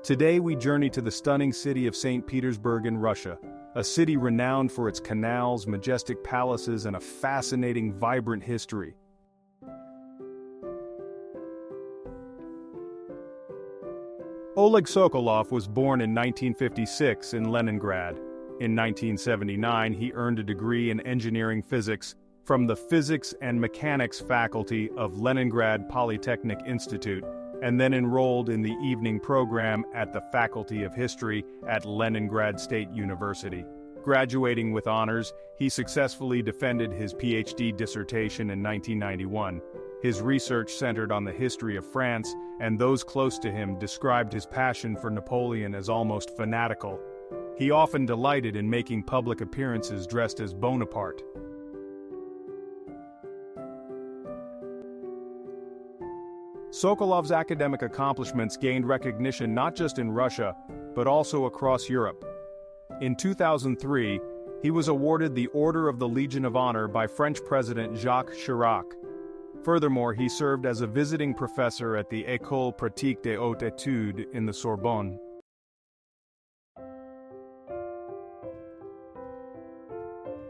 Today we journey to the stunning city of St. Petersburg in Russia, a city renowned for its canals, majestic palaces, and a fascinating, vibrant history. Oleg Sokolov was born in 1956 in Leningrad. In 1979, he earned a degree in engineering physics from the Physics and Mechanics faculty of Leningrad Polytechnic Institute, and then enrolled in the evening program at the Faculty of History at Leningrad State University. Graduating with honors, he successfully defended his PhD dissertation in 1991. His research centered on the history of France, and those close to him described his passion for Napoleon as almost fanatical. He often delighted in making public appearances dressed as Bonaparte. Sokolov's academic accomplishments gained recognition not just in Russia, but also across Europe. In 2003, he was awarded the Order of the Legion of Honor by French President Jacques Chirac. Furthermore, he served as a visiting professor at the École pratique des hautes études in the Sorbonne.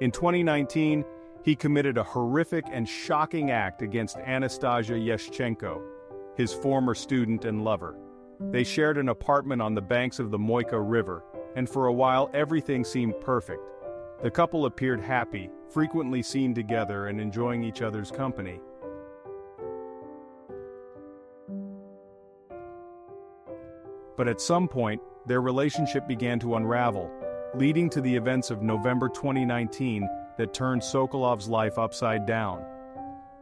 In 2019, he committed a horrific and shocking act against Anastasia, his former student and lover. They shared an apartment on the banks of the Moika River, and for a while everything seemed perfect. The couple appeared happy, frequently seen together and enjoying each other's company. But at some point, their relationship began to unravel, leading to the events of November 2019 that turned Sokolov's life upside down.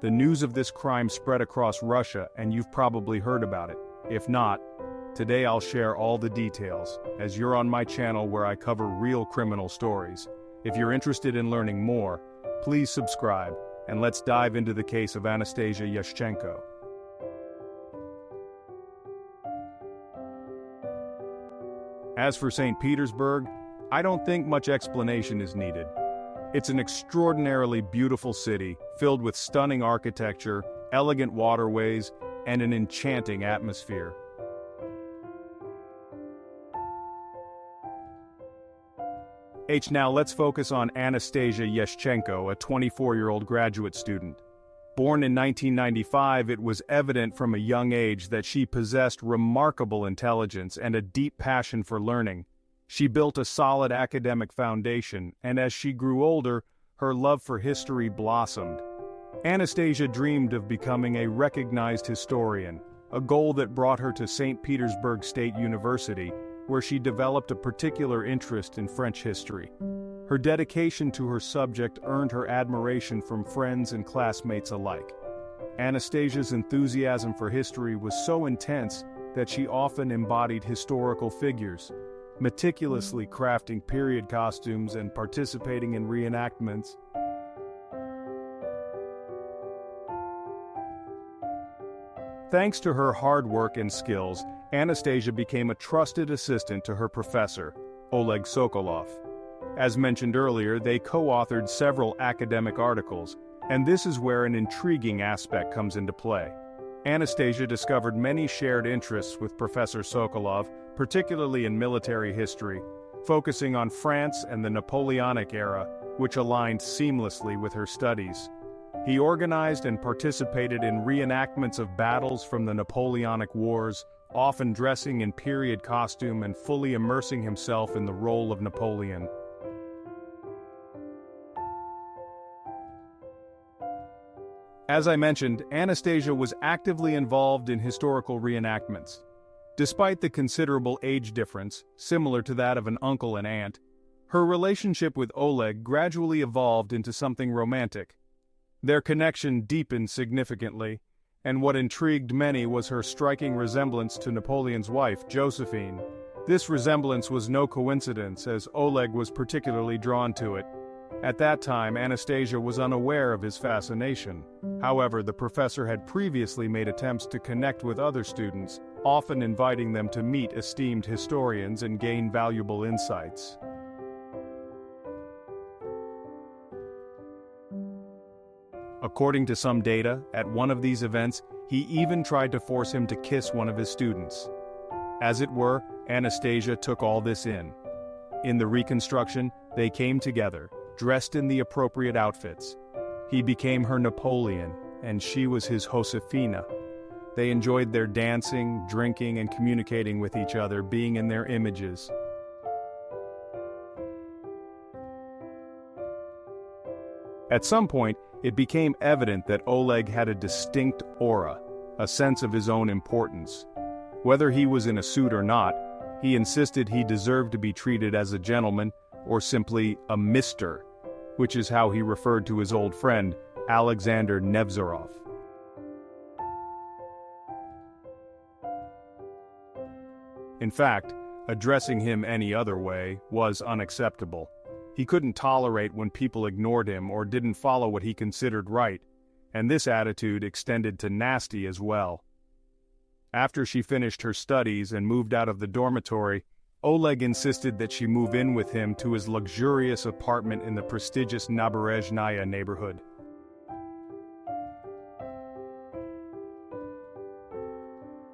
The news of this crime spread across Russia, and you've probably heard about it. If not, today I'll share all the details, as you're on my channel where I cover real criminal stories. If you're interested in learning more, please subscribe, and let's dive into the case of Anastasia Yushchenko. As for St. Petersburg, I don't think much explanation is needed. It's an extraordinarily beautiful city, filled with stunning architecture, elegant waterways, and an enchanting atmosphere. Now let's focus on Anastasia Yushchenko, a 24-year-old graduate student. Born in 1995, it was evident from a young age that she possessed remarkable intelligence and a deep passion for learning. She built a solid academic foundation, and as she grew older, her love for history blossomed. Anastasia dreamed of becoming a recognized historian, a goal that brought her to St. Petersburg State University, where she developed a particular interest in French history. Her dedication to her subject earned her admiration from friends and classmates alike. Anastasia's enthusiasm for history was so intense that she often embodied historical figures, meticulously crafting period costumes and participating in reenactments. Thanks to her hard work and skills, Anastasia became a trusted assistant to her professor, Oleg Sokolov. As mentioned earlier, they co-authored several academic articles, and this is where an intriguing aspect comes into play. Anastasia discovered many shared interests with Professor Sokolov, particularly in military history, focusing on France and the Napoleonic era, which aligned seamlessly with her studies. He organized and participated in reenactments of battles from the Napoleonic Wars, often dressing in period costume and fully immersing himself in the role of Napoleon. As I mentioned, Anastasia was actively involved in historical reenactments. Despite the considerable age difference, similar to that of an uncle and aunt, her relationship with Oleg gradually evolved into something romantic. Their connection deepened significantly, and what intrigued many was her striking resemblance to Napoleon's wife, Josephine. This resemblance was no coincidence, as Oleg was particularly drawn to it. At that time, Anastasia was unaware of his fascination. However, the professor had previously made attempts to connect with other students, often inviting them to meet esteemed historians and gain valuable insights. According to some data, at one of these events, he even tried to force him to kiss one of his students. As it were, Anastasia took all this in. In the reconstruction, they came together, dressed in the appropriate outfits. He became her Napoleon, and she was his Josefina. They enjoyed their dancing, drinking, and communicating with each other, being in their images. At some point, it became evident that Oleg had a distinct aura, a sense of his own importance. Whether he was in a suit or not, he insisted he deserved to be treated as a gentleman, or simply a mister, which is how he referred to his old friend, Alexander Nevzorov. In fact, addressing him any other way was unacceptable. He couldn't tolerate when people ignored him or didn't follow what he considered right, and this attitude extended to Nasty as well. After she finished her studies and moved out of the dormitory, Oleg insisted that she move in with him to his luxurious apartment in the prestigious Naberezhnaya neighborhood.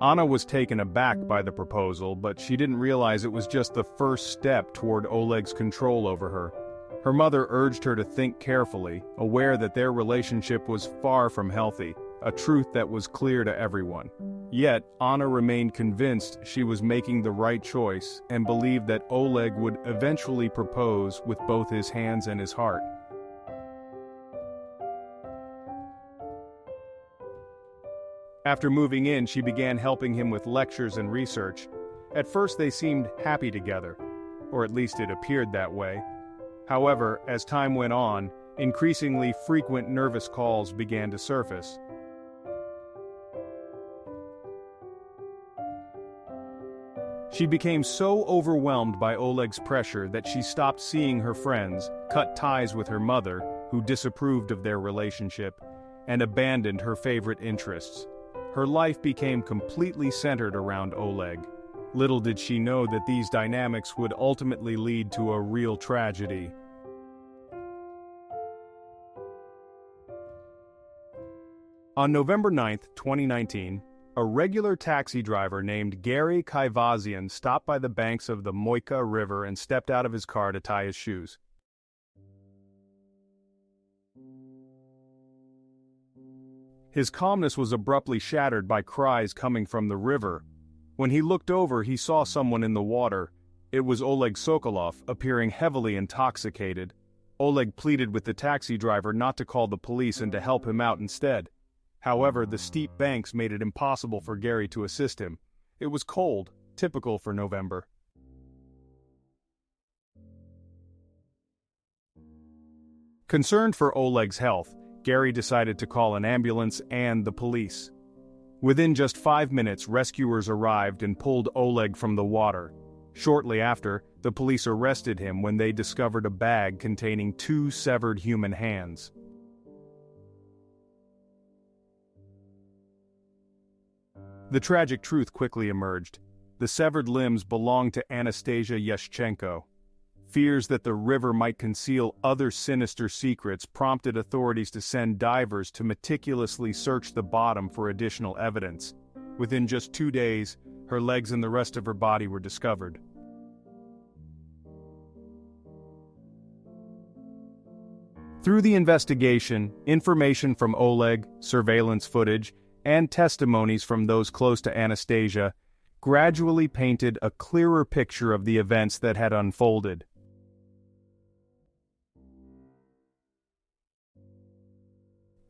Anna was taken aback by the proposal, but she didn't realize it was just the first step toward Oleg's control over her. Her mother urged her to think carefully, aware that their relationship was far from healthy, a truth that was clear to everyone. Yet, Anna remained convinced she was making the right choice and believed that Oleg would eventually propose with both his hands and his heart. After moving in, she began helping him with lectures and research. At first they seemed happy together, or at least it appeared that way. However, as time went on, increasingly frequent nervous calls began to surface. She became so overwhelmed by Oleg's pressure that she stopped seeing her friends, cut ties with her mother, who disapproved of their relationship, and abandoned her favorite interests. Her life became completely centered around Oleg. Little did she know that these dynamics would ultimately lead to a real tragedy. On November 9, 2019, a regular taxi driver named Gary Kaivazian stopped by the banks of the Moika River and stepped out of his car to tie his shoes. His calmness was abruptly shattered by cries coming from the river. When he looked over, he saw someone in the water. It was Oleg Sokolov, appearing heavily intoxicated. Oleg pleaded with the taxi driver not to call the police and to help him out instead. However, the steep banks made it impossible for Gary to assist him. It was cold, typical for November. Concerned for Oleg's health, Gary decided to call an ambulance and the police. Within just 5 minutes, rescuers arrived and pulled Oleg from the water. Shortly after, the police arrested him when they discovered a bag containing 2 severed human hands. The tragic truth quickly emerged. The severed limbs belonged to Anastasia Yashchenko. Fears that the river might conceal other sinister secrets prompted authorities to send divers to meticulously search the bottom for additional evidence. Within just 2 days, her legs and the rest of her body were discovered. Through the investigation, information from Oleg, surveillance footage, and testimonies from those close to Anastasia gradually painted a clearer picture of the events that had unfolded.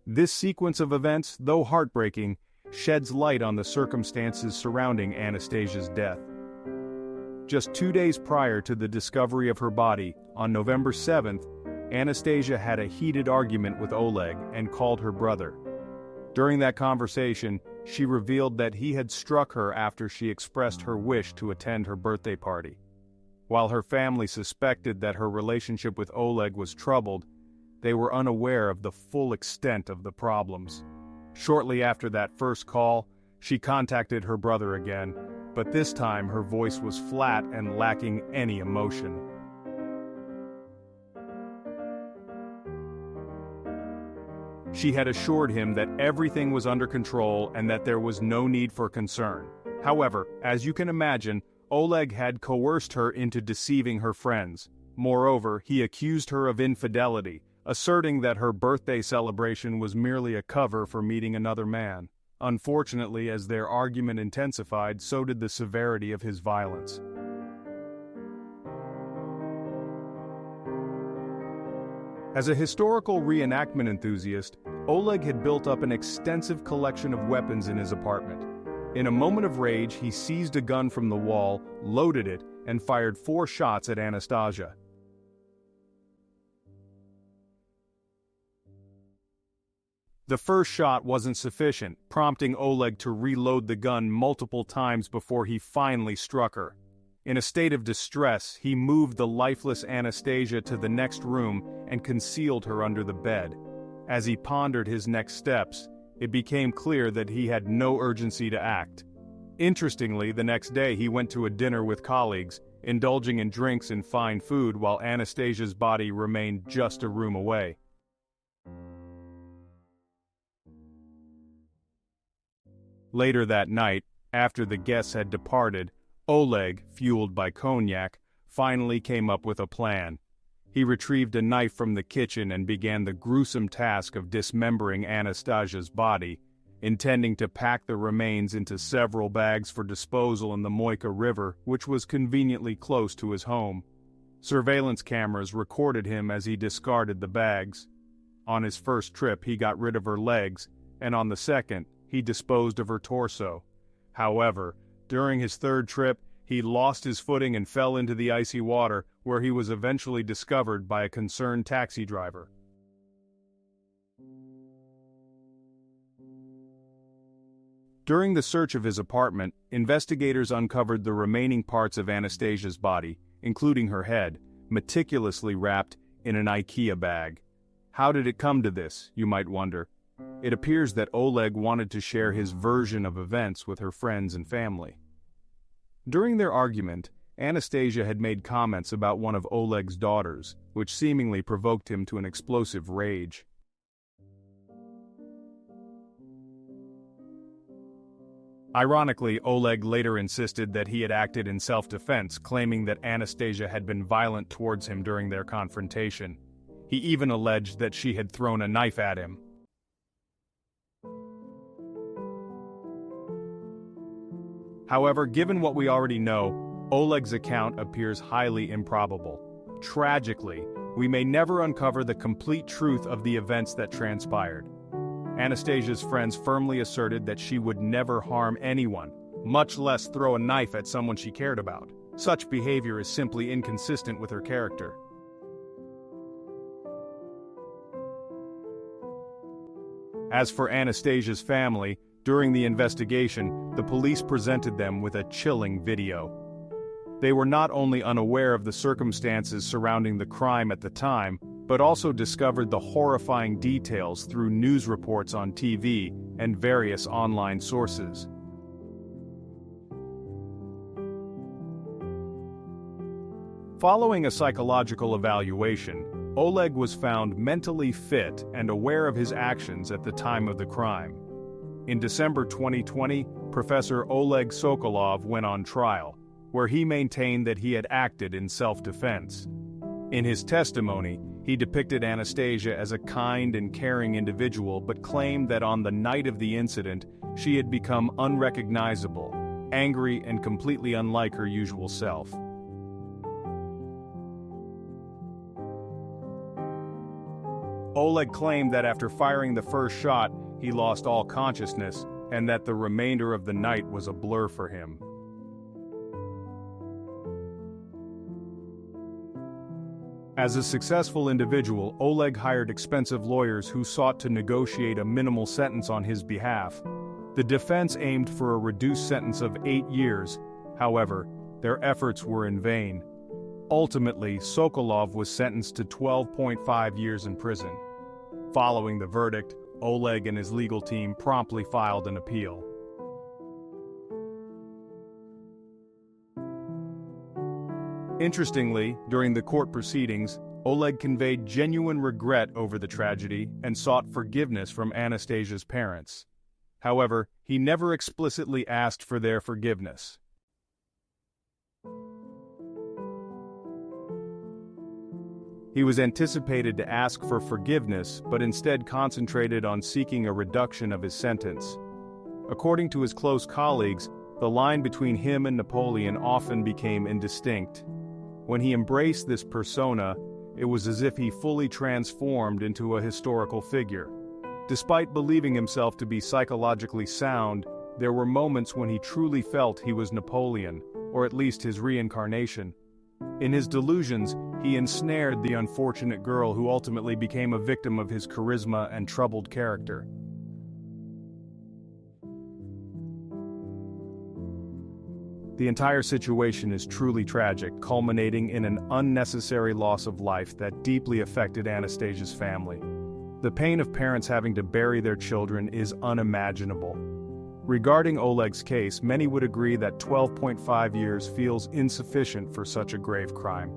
This sequence of events, though heartbreaking, sheds light on the circumstances surrounding Anastasia's death. Just 2 days prior to the discovery of her body, on November 7th, Anastasia had a heated argument with Oleg and called her brother. During that conversation, she revealed that he had struck her after she expressed her wish to attend her birthday party. While her family suspected that her relationship with Oleg was troubled, they were unaware of the full extent of the problems. Shortly after that first call, she contacted her brother again, but this time her voice was flat and lacking any emotion. She had assured him that everything was under control and that there was no need for concern. However, as you can imagine, Oleg had coerced her into deceiving her friends. Moreover, he accused her of infidelity, asserting that her birthday celebration was merely a cover for meeting another man. Unfortunately, as their argument intensified, so did the severity of his violence. As a historical reenactment enthusiast, Oleg had built up an extensive collection of weapons in his apartment. In a moment of rage, he seized a gun from the wall, loaded it, and fired 4 shots at Anastasia. The first shot wasn't sufficient, prompting Oleg to reload the gun multiple times before he finally struck her. In a state of distress, he moved the lifeless Anastasia to the next room and concealed her under the bed. As he pondered his next steps, it became clear that he had no urgency to act. Interestingly, the next day he went to a dinner with colleagues, indulging in drinks and fine food while Anastasia's body remained just a room away. Later that night, after the guests had departed, Oleg, fueled by cognac, finally came up with a plan. He retrieved a knife from the kitchen and began the gruesome task of dismembering Anastasia's body, intending to pack the remains into several bags for disposal in the Moika River, which was conveniently close to his home. Surveillance cameras recorded him as he discarded the bags. On his first trip, he got rid of her legs, and on the second, he disposed of her torso. However, during his third trip, he lost his footing and fell into the icy water, where he was eventually discovered by a concerned taxi driver. During the search of his apartment, investigators uncovered the remaining parts of Anastasia's body, including her head, meticulously wrapped in an IKEA bag. How did it come to this, you might wonder? It appears that Oleg wanted to share his version of events with her friends and family. During their argument, Anastasia had made comments about one of Oleg's daughters, which seemingly provoked him to an explosive rage. Ironically, Oleg later insisted that he had acted in self-defense, claiming that Anastasia had been violent towards him during their confrontation. He even alleged that she had thrown a knife at him. However, given what we already know, Oleg's account appears highly improbable. Tragically, we may never uncover the complete truth of the events that transpired. Anastasia's friends firmly asserted that she would never harm anyone, much less throw a knife at someone she cared about. Such behavior is simply inconsistent with her character. As for Anastasia's family, during the investigation, the police presented them with a chilling video. They were not only unaware of the circumstances surrounding the crime at the time, but also discovered the horrifying details through news reports on TV and various online sources. Following a psychological evaluation, Oleg was found mentally fit and aware of his actions at the time of the crime. In December 2020, Professor Oleg Sokolov went on trial, where he maintained that he had acted in self-defense. In his testimony, he depicted Anastasia as a kind and caring individual, but claimed that on the night of the incident, she had become unrecognizable, angry, and completely unlike her usual self. Oleg claimed that after firing the first shot, he lost all consciousness, and that the remainder of the night was a blur for him. As a successful individual, Oleg hired expensive lawyers who sought to negotiate a minimal sentence on his behalf. The defense aimed for a reduced sentence of 8 years. However, their efforts were in vain. Ultimately, Sokolov was sentenced to 12.5 years in prison. Following the verdict, Oleg and his legal team promptly filed an appeal. Interestingly, during the court proceedings, Oleg conveyed genuine regret over the tragedy and sought forgiveness from Anastasia's parents. However, he never explicitly asked for their forgiveness. He was anticipated to ask for forgiveness, but instead concentrated on seeking a reduction of his sentence. According to his close colleagues, the line between him and Napoleon often became indistinct. When he embraced this persona, it was as if he fully transformed into a historical figure. Despite believing himself to be psychologically sound, there were moments when he truly felt he was Napoleon, or at least his reincarnation. In his delusions, he ensnared the unfortunate girl who ultimately became a victim of his charisma and troubled character. The entire situation is truly tragic, culminating in an unnecessary loss of life that deeply affected Anastasia's family. The pain of parents having to bury their children is unimaginable. Regarding Oleg's case, many would agree that 12.5 years feels insufficient for such a grave crime,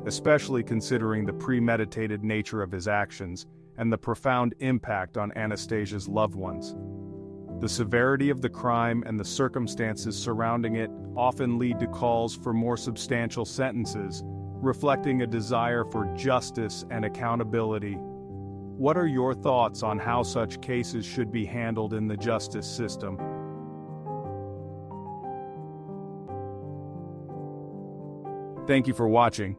especially considering the premeditated nature of his actions and the profound impact on Anastasia's loved ones. The severity of the crime and the circumstances surrounding it often lead to calls for more substantial sentences, reflecting a desire for justice and accountability. What are your thoughts on how such cases should be handled in the justice system? Thank you for watching.